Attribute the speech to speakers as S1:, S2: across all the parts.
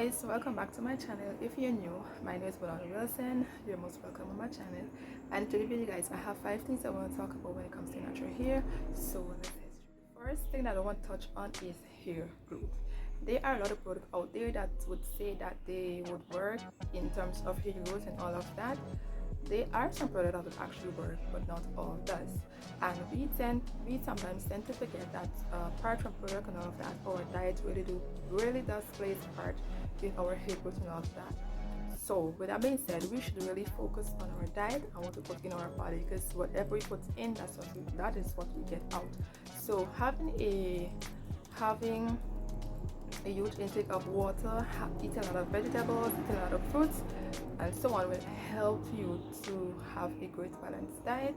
S1: guys, welcome back to my channel. If you're new, my name is Madonna Wilson. You're most welcome on my channel. And today video guys, I have 5 things I want to talk about when it comes to natural hair. So let's get started. First thing that I want to touch on is hair growth. There are a lot of products out there that would say that they would work in terms of hair growth and all of that. There are some products that will actually work, but not all does. And we sometimes tend to forget that apart from product and all of that, our diet really does play a part in our hair growth and all of that. So with that being said, we should really focus on our diet and what we put in our body, because whatever we put in, that is what we get out. So having a huge intake of water, eating a lot of vegetables, eating a lot of fruits, and so on will help you to have a great balanced diet,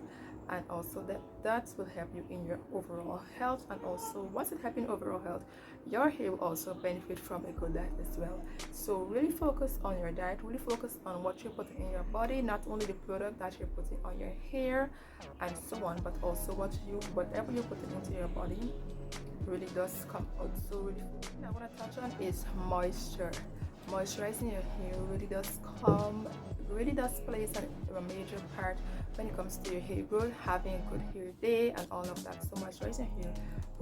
S1: and also that will help you in your overall health. And also, once it helps in overall health, your hair will also benefit from a good diet as well. So really focus on your diet, really focus on what you're putting in your body, not only the product that you're putting on your hair and so on, but also whatever you're putting into your body really does come out. So really, I want to touch on is moisture. Moisturizing your hair really does play a major part when it comes to your hair growth, having a good hair day and all of that. So moisturizing your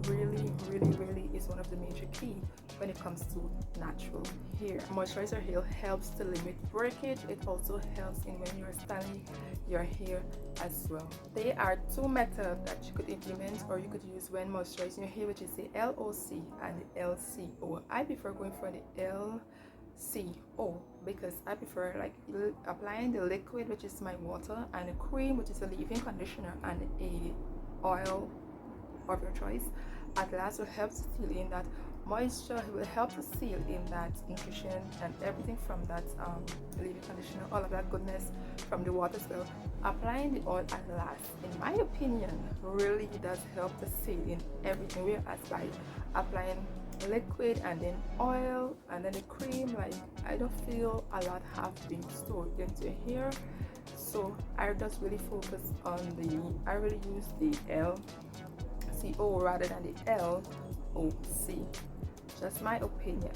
S1: hair really is one of the major key when it comes to natural hair. Moisturizer hair helps to limit breakage. It also helps in when you're styling your hair as well. There are 2 methods that you could implement or you could use when moisturizing your hair, which is the LOC and the LCO. I prefer going for the LCO because I prefer like applying the liquid, which is my water, and a cream, which is a leave-in conditioner, and a oil of your choice. At last will help to seal in that moisture, will help to seal in that nutrition and everything from that leave-in conditioner, all of that goodness from the water. So applying the oil at last, in my opinion, really does help to seal in everything, whereas by applying liquid and then oil and then the cream, like I don't feel a lot have been stored into here. So I just really focus on I really use the LCO rather than the LOC. Just my opinion.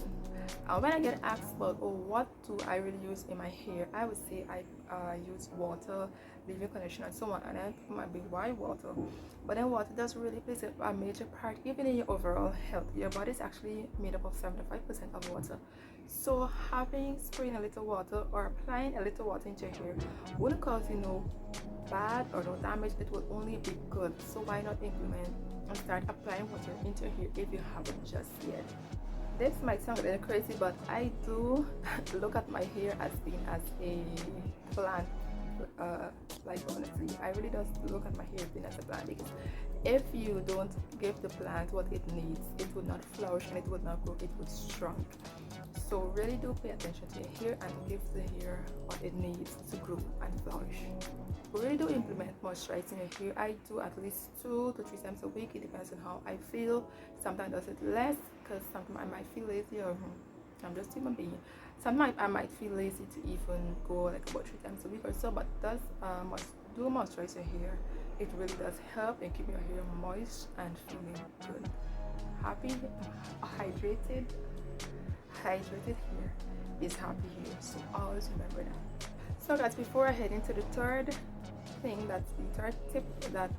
S1: When I get asked about what do I really use in my hair, I would say I use water, leave-in conditioner, and so on, and I put my big white water. But then water does really play a major part even in your overall health. Your body is actually made up of 75% of water. So spraying a little water or applying a little water into your hair wouldn't cause bad or no damage. It will only be good. So why not implement and start applying water into your hair if you haven't just yet? This might sound a little crazy, but I do look at my hair as being as a plant. Like honestly, I really don't look at my hair as being as a plant, because if you don't give the plant what it needs, it would not flourish and it would not grow, it would shrink. So really do pay attention to your hair and give the hair what it needs to grow and flourish. Really do implement moisturizing your hair. I do at least 2 to 3 times a week. It depends on how I feel. Sometimes I does it less because sometimes I might feel lazy, or I'm just human being. Sometimes I might feel lazy to even go like about 3 times a week or so, but do moisturize your hair. It really does help and keep your hair moist and feeling good. Happy, hydrated hair is happy hair. So always remember that. So guys, before I head into the third tip that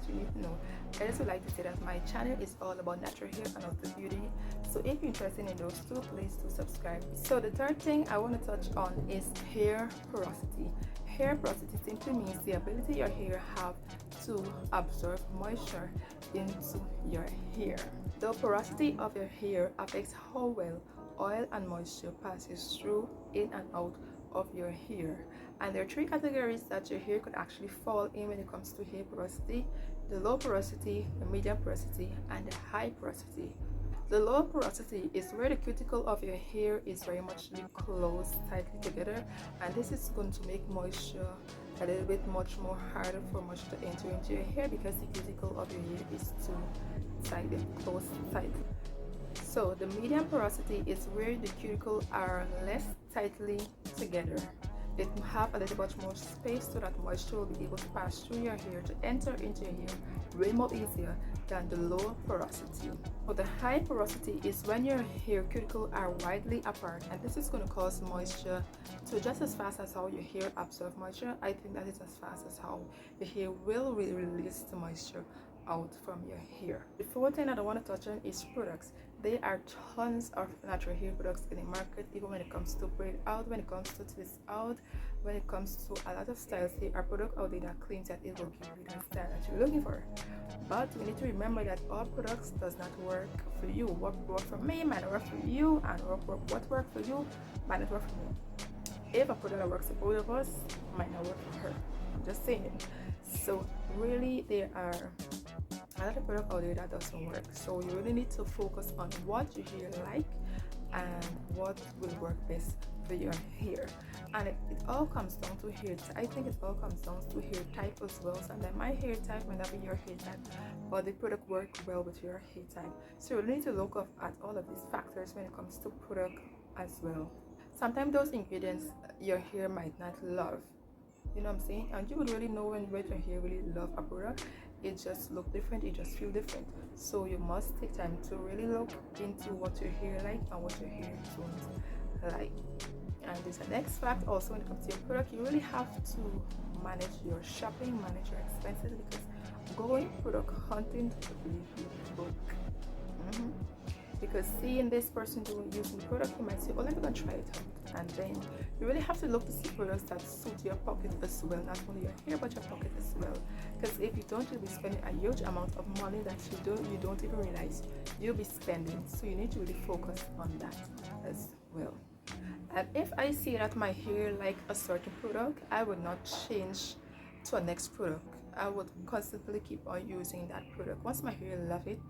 S1: you need to know, I just would like to say that my channel is all about natural hair and also beauty. So if you're interested in those 2, please do subscribe. So the third thing I want to touch on is hair porosity. Hair porosity simply means the ability your hair have to absorb moisture into your hair. The porosity of your hair affects how well oil and moisture passes through, in and out of your hair. And there are 3 categories that your hair could actually fall in when it comes to hair porosity: the low porosity, the medium porosity, and the high porosity. The low porosity is where the cuticle of your hair is very much close tightly together, and this is going to make moisture a little bit much more harder for moisture to enter into your hair, because the cuticle of your hair is too tight, close tight. So the medium porosity is where the cuticles are less tightly together. It will have a little bit more space so that moisture will be able to pass through your hair to enter into your hair way more easier than the low porosity. So the high porosity is when your hair cuticles are widely apart, and this is going to cause moisture to just as fast as how your hair absorbs moisture. I think that is as fast as how your hair will release the moisture out from your hair. The fourth thing that I want to touch on is products. There are tons of natural hair products in the market, even when it comes to braid out, when it comes to twist out, when it comes to a lot of styles. There are products out there that claims that it will give you the style that you're looking for. But we need to remember that all products does not work for you. What works for me might not work for you, and what works for you might not work for me. If a product that works for both of us might not work for her. I'm just saying. So really, there are a lot of product out there that doesn't work. So you really need to focus on what your hair like and what will work best for your hair. And it all comes down to hair. I think it all comes down to hair type as well. Sometimes my hair type might not be your hair type, but the product work well with your hair type. So you really need to look up at all of these factors when it comes to product as well. Sometimes those ingredients your hair might not love, you know what I'm saying, and you would really know when your hair really love a product. It just look different, it just feel different. So you must take time to really look into what your hair like and what your hair don't like. And there's a next fact also when it comes to your product. You really have to manage your shopping, manage your expenses, because going product hunting will leave you broke. Because seeing this person using the product, you might say, oh, let me go try it out. And then you really have to look to see products that suit your pocket as well, not only your hair but your pocket as well. Because if you don't, you'll be spending a huge amount of money that you don't even realize you'll be spending. So you need to really focus on that as well. And if I see that my hair like a certain product, I would not change to a next product. I would constantly keep on using that product. Once my hair love it,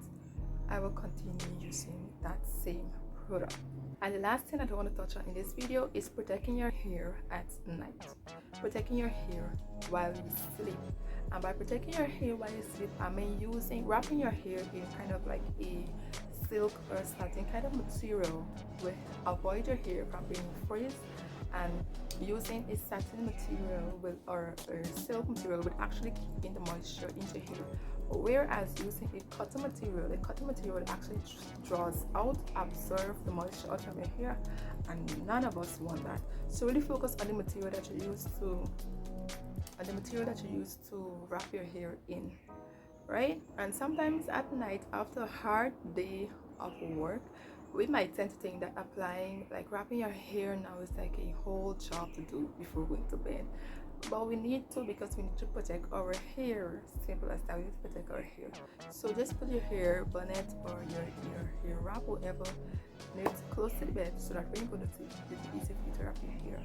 S1: I will continue using that same product. And the last thing that I want to touch on in this video is protecting your hair at night. Protecting your hair while you sleep. And by protecting your hair while you sleep, I mean wrapping your hair in kind of like a silk or satin kind of material will avoid your hair from being frizzy, and using a satin material or silk material will actually keep in the moisture into hair, whereas using a cotton material actually draws out, absorbs the moisture out from your hair, and none of us want that. So really focus on the material that you use to wrap your hair in, right? And sometimes at night, after a hard day of work, we might tend to think that wrapping your hair now is like a whole job to do before going to bed. But we need to, because we need to protect our hair. Simple as that, we need to protect our hair. So just put your hair bonnet or your hair wrap, whatever, near close to the bed, so that when you go to sleep, it's easy for you to wrap your hair.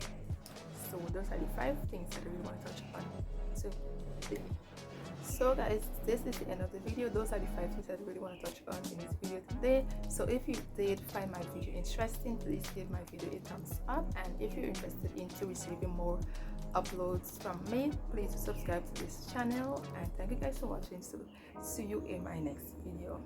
S1: So those are the 5 things that I really want to touch on today. So guys, this is the end of the video. Those are the 5 things that I really want to touch on in this video today. So if you did find my video interesting, please give my video a thumbs up, and if you're interested into receiving more uploads from me, please subscribe to this channel, and thank you guys for watching. So see you in my next video.